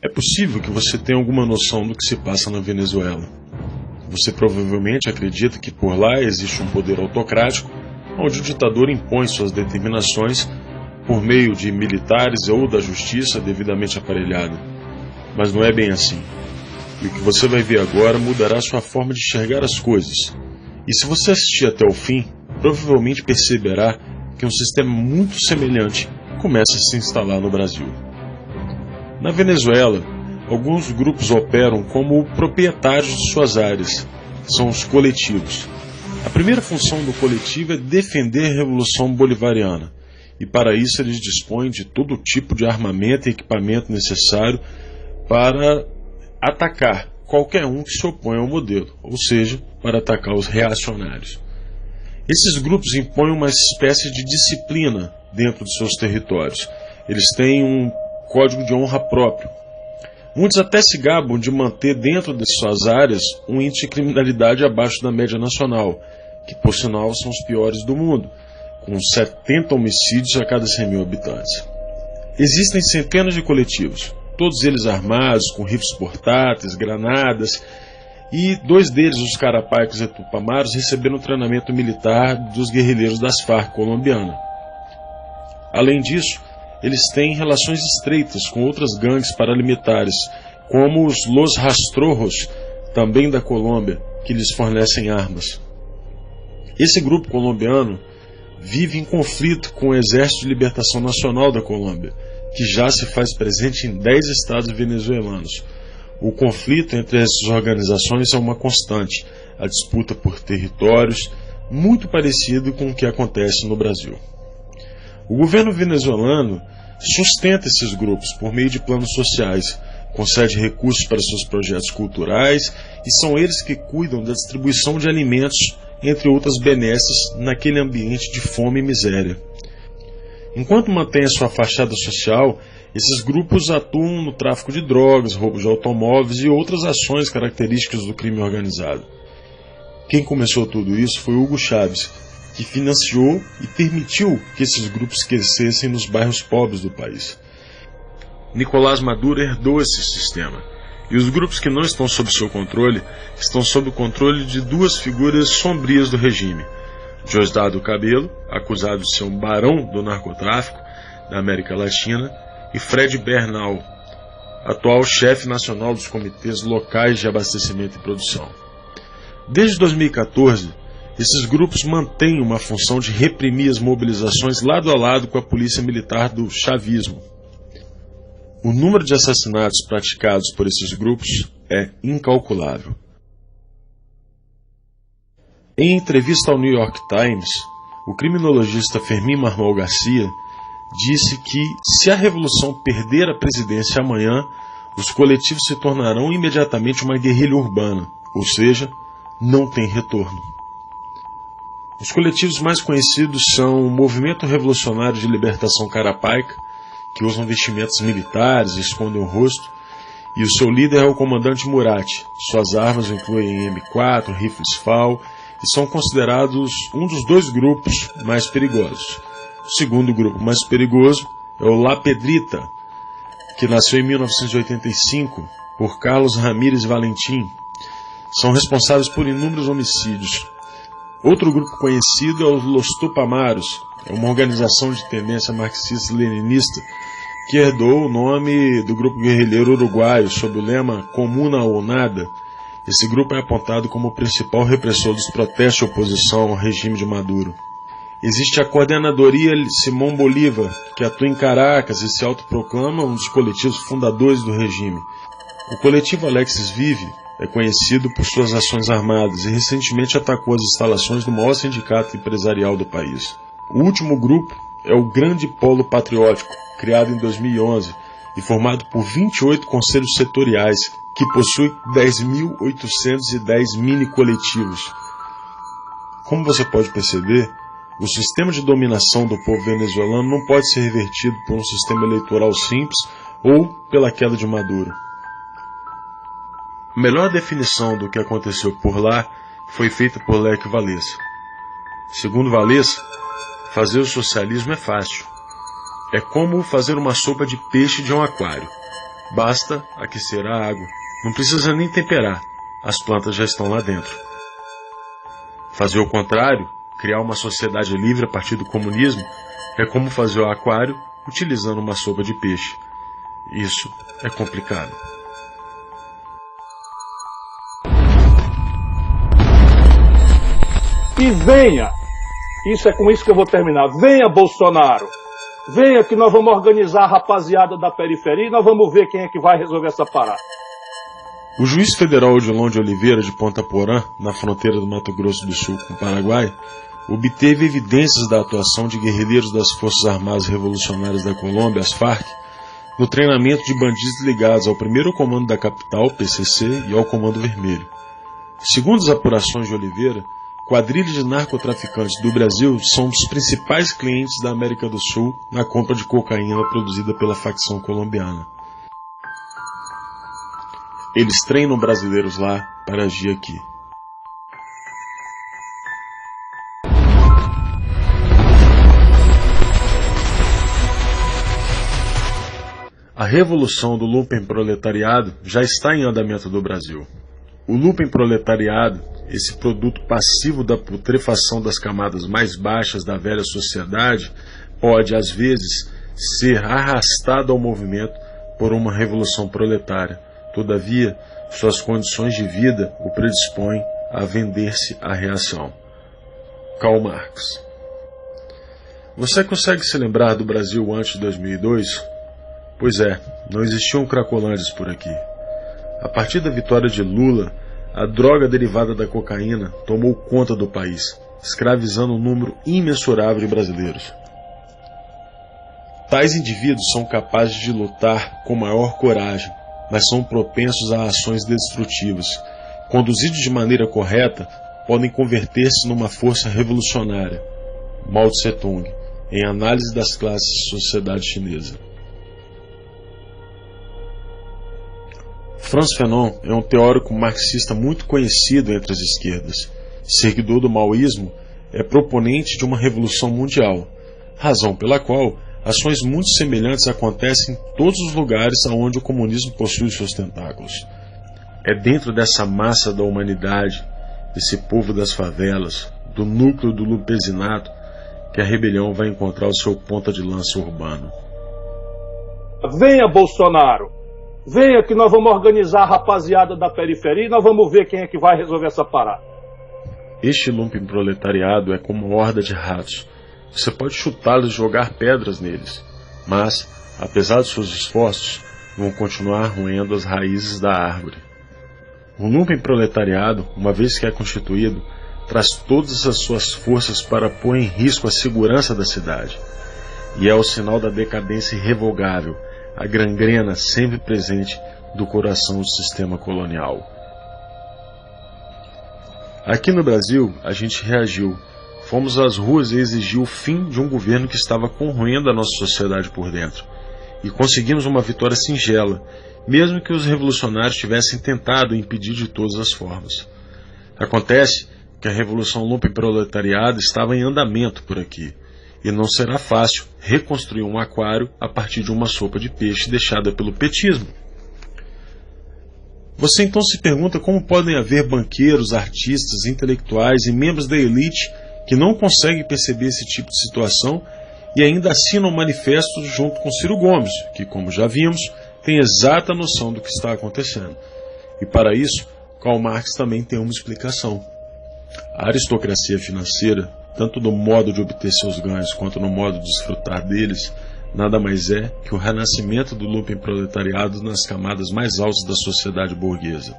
É possível que você tenha alguma noção do que se passa na Venezuela. Você provavelmente acredita que por lá existe um poder autocrático, onde o ditador impõe suas determinações por meio de militares ou da justiça devidamente aparelhada. Mas não é bem assim. E o que você vai ver agora mudará sua forma de enxergar as coisas. E se você assistir até o fim, provavelmente perceberá que um sistema muito semelhante começa a se instalar no Brasil. Na Venezuela, alguns grupos operam como proprietários de suas áreas. São os coletivos. A primeira função do coletivo é defender a Revolução Bolivariana. E para isso eles dispõem de todo tipo de armamento e equipamento necessário para atacar qualquer um que se oponha ao modelo, ou seja, para atacar os reacionários. Esses grupos impõem uma espécie de disciplina dentro de seus territórios. Eles têm um código de honra próprio. Muitos até se gabam de manter dentro de suas áreas um índice de criminalidade abaixo da média nacional, que por sinal são os piores do mundo, com 70 homicídios a cada 100 mil habitantes. Existem centenas de coletivos, todos eles armados, com rifles portáteis, granadas, e 2 deles, os Carapaicos e Tupamaros, receberam treinamento militar dos guerrilheiros das Farc colombiana. Além disso, eles têm relações estreitas com outras gangues paramilitares, como os Los Rastrojos, também da Colômbia, que lhes fornecem armas. Esse grupo colombiano vive em conflito com o Exército de Libertação Nacional da Colômbia, que já se faz presente em 10 estados venezuelanos. O conflito entre essas organizações é uma constante, a disputa por territórios, muito parecido com o que acontece no Brasil. O governo venezuelano sustenta esses grupos por meio de planos sociais, concede recursos para seus projetos culturais e são eles que cuidam da distribuição de alimentos, entre outras benesses, naquele ambiente de fome e miséria. Enquanto mantém a sua fachada social, esses grupos atuam no tráfico de drogas, roubo de automóveis e outras ações características do crime organizado. Quem começou tudo isso foi Hugo Chávez, que financiou e permitiu que esses grupos crescessem nos bairros pobres do país. Nicolás Maduro herdou esse sistema, e os grupos que não estão sob seu controle estão sob o controle de 2 figuras sombrias do regime: Diosdado Cabello, acusado de ser um barão do narcotráfico da América Latina, e Fred Bernal, atual chefe nacional dos comitês locais de abastecimento e produção. Desde 2014, esses grupos mantêm uma função de reprimir as mobilizações lado a lado com a polícia militar do chavismo. O número de assassinatos praticados por esses grupos é incalculável. Em entrevista ao New York Times, o criminologista Fermín Marmol Garcia disse que, se a revolução perder a presidência amanhã, os coletivos se tornarão imediatamente uma guerrilha urbana, ou seja, não tem retorno. Os coletivos mais conhecidos são o Movimento Revolucionário de Libertação Carapaica, que usam vestimentas militares e escondem o rosto, e o seu líder é o comandante Murat. Suas armas incluem M4, rifles FAL, e são considerados um dos 2 grupos mais perigosos. O segundo grupo mais perigoso é o La Pedrita, que nasceu em 1985 por Carlos Ramírez Valentim. São responsáveis por inúmeros homicídios. Outro grupo conhecido é os Los Tupamaros, é uma organização de tendência marxista-leninista que herdou o nome do grupo guerrilheiro uruguaio sob o lema Comuna ou Nada. Esse grupo é apontado como o principal repressor dos protestos de oposição ao regime de Maduro. Existe a Coordenadoria Simón Bolívar, que atua em Caracas e se autoproclama um dos coletivos fundadores do regime. O coletivo Alexis Vive é conhecido por suas ações armadas e recentemente atacou as instalações do maior sindicato empresarial do país. O último grupo é o Grande Polo Patriótico, criado em 2011 e formado por 28 conselhos setoriais, que possui 10.810 mini-coletivos. Como você pode perceber, o sistema de dominação do povo venezuelano não pode ser revertido por um sistema eleitoral simples ou pela queda de Maduro. A melhor definição do que aconteceu por lá foi feita por Lech Walesa. Segundo Walesa, fazer o socialismo é fácil. É como fazer uma sopa de peixe de um aquário. Basta aquecer a água, não precisa nem temperar, as plantas já estão lá dentro. Fazer o contrário, criar uma sociedade livre a partir do comunismo, é como fazer o aquário utilizando uma sopa de peixe. Isso é complicado. E venha, isso é com isso que eu vou terminar, venha Bolsonaro, venha que nós vamos organizar a rapaziada da periferia e nós vamos ver quem é que vai resolver essa parada. O juiz federal Odilon de Oliveira, de Ponta Porã, na fronteira do Mato Grosso do Sul com o Paraguai, obteve evidências da atuação de guerrilheiros das Forças Armadas Revolucionárias da Colômbia, as FARC, no treinamento de bandidos ligados ao primeiro comando da capital, PCC, e ao Comando Vermelho. Segundo as apurações de Oliveira, quadrilhas de narcotraficantes do Brasil são os principais clientes da América do Sul na compra de cocaína produzida pela facção colombiana. Eles treinam brasileiros lá para agir aqui. A revolução do lumpenproletariado já está em andamento no Brasil. O lumpenproletariado, esse produto passivo da putrefação das camadas mais baixas da velha sociedade, pode, às vezes, ser arrastado ao movimento por uma revolução proletária. Todavia, suas condições de vida o predispõem a vender-se à reação. Karl Marx. Você consegue se lembrar do Brasil antes de 2002? Pois é, não existiam cracolândias por aqui. A partir da vitória de Lula, a droga derivada da cocaína tomou conta do país, escravizando um número imensurável de brasileiros. Tais indivíduos são capazes de lutar com maior coragem, mas são propensos a ações destrutivas. Conduzidos de maneira correta, podem converter-se numa força revolucionária. Mao Tse-tung, em Análise das Classes de Sociedade Chinesa. Frantz Fanon é um teórico marxista muito conhecido entre as esquerdas. Seguidor do maoísmo, é proponente de uma revolução mundial, razão pela qual ações muito semelhantes acontecem em todos os lugares onde o comunismo possui seus tentáculos. É dentro dessa massa da humanidade, desse povo das favelas, do núcleo do lumpesinato, que a rebelião vai encontrar o seu ponta de lança urbano. Venha Bolsonaro, venha que nós vamos organizar a rapaziada da periferia e nós vamos ver quem é que vai resolver essa parada. Este lumpenproletariado é como uma horda de ratos. Você pode chutá-los e jogar pedras neles, mas, apesar de seus esforços, vão continuar roendo as raízes da árvore. O lumpenproletariado, uma vez que é constituído, traz todas as suas forças para pôr em risco a segurança da cidade. E é o sinal da decadência irrevogável, a gangrena sempre presente do coração do sistema colonial. Aqui no Brasil, a gente reagiu. Fomos às ruas e exigimos o fim de um governo que estava corroendo a nossa sociedade por dentro. E conseguimos uma vitória singela, mesmo que os revolucionários tivessem tentado impedir de todas as formas. Acontece que a revolução lumpenproletariada estava em andamento por aqui, e não será fácil reconstruir um aquário a partir de uma sopa de peixe deixada pelo petismo. Você então se pergunta como podem haver banqueiros, artistas, intelectuais e membros da elite que não conseguem perceber esse tipo de situação e ainda assinam manifestos junto com Ciro Gomes, que, como já vimos, tem exata noção do que está acontecendo. E para isso, Karl Marx também tem uma explicação. A aristocracia financeira, tanto no modo de obter seus ganhos quanto no modo de desfrutar deles, nada mais é que o renascimento do lumpenproletariado nas camadas mais altas da sociedade burguesa.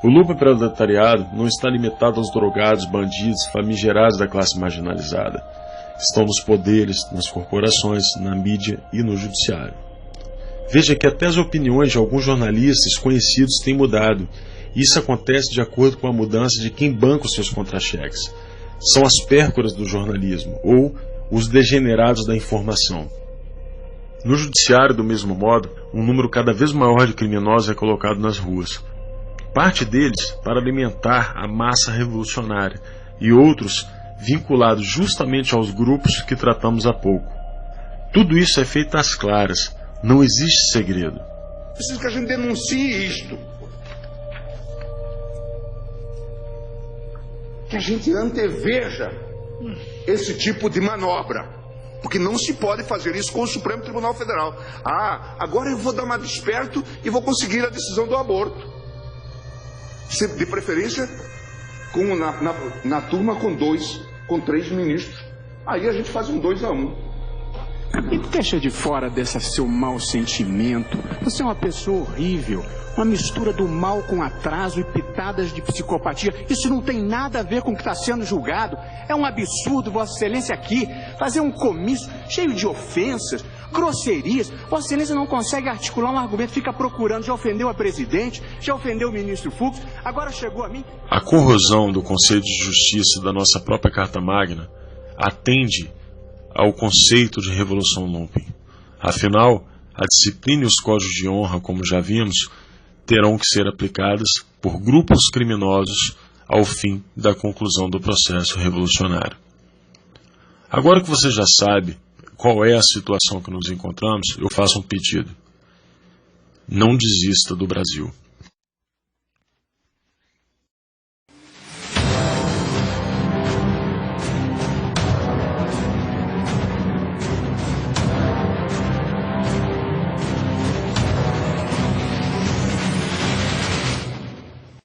O lumpenproletariado não está limitado aos drogados, bandidos, famigerados da classe marginalizada. Estão nos poderes, nas corporações, na mídia e no judiciário. Veja que até as opiniões de alguns jornalistas conhecidos têm mudado. Isso acontece de acordo com a mudança de quem banca os seus contra-cheques. São as pércoras do jornalismo, ou os degenerados da informação. No judiciário, do mesmo modo, um número cada vez maior de criminosos é colocado nas ruas. Parte deles para alimentar a massa revolucionária, e outros vinculados justamente aos grupos que tratamos há pouco. Tudo isso é feito às claras. Não existe segredo. Preciso que a gente denuncie isto. Que a gente anteveja esse tipo de manobra. Porque não se pode fazer isso com o Supremo Tribunal Federal. Ah, agora eu vou dar uma desperto e vou conseguir a decisão do aborto. De preferência, na turma com 3 ministros. Aí a gente faz um 2-1. E deixa de fora desse seu mau sentimento. Você é uma pessoa horrível. Uma mistura do mal com atraso e pitadas de psicopatia. Isso não tem nada a ver com o que está sendo julgado. É um absurdo, Vossa Excelência, aqui fazer um comício cheio de ofensas, grosserias. Vossa Excelência não consegue articular um argumento, fica procurando. Já ofendeu a presidente, já ofendeu o ministro Fux, agora chegou a mim. A corrosão do Conselho de Justiça da nossa própria Carta Magna atende ao conceito de Revolução Lumpen. Afinal, a disciplina e os códigos de honra, como já vimos, terão que ser aplicadas por grupos criminosos ao fim da conclusão do processo revolucionário. Agora que você já sabe qual é a situação que nos encontramos, eu faço um pedido. Não desista do Brasil.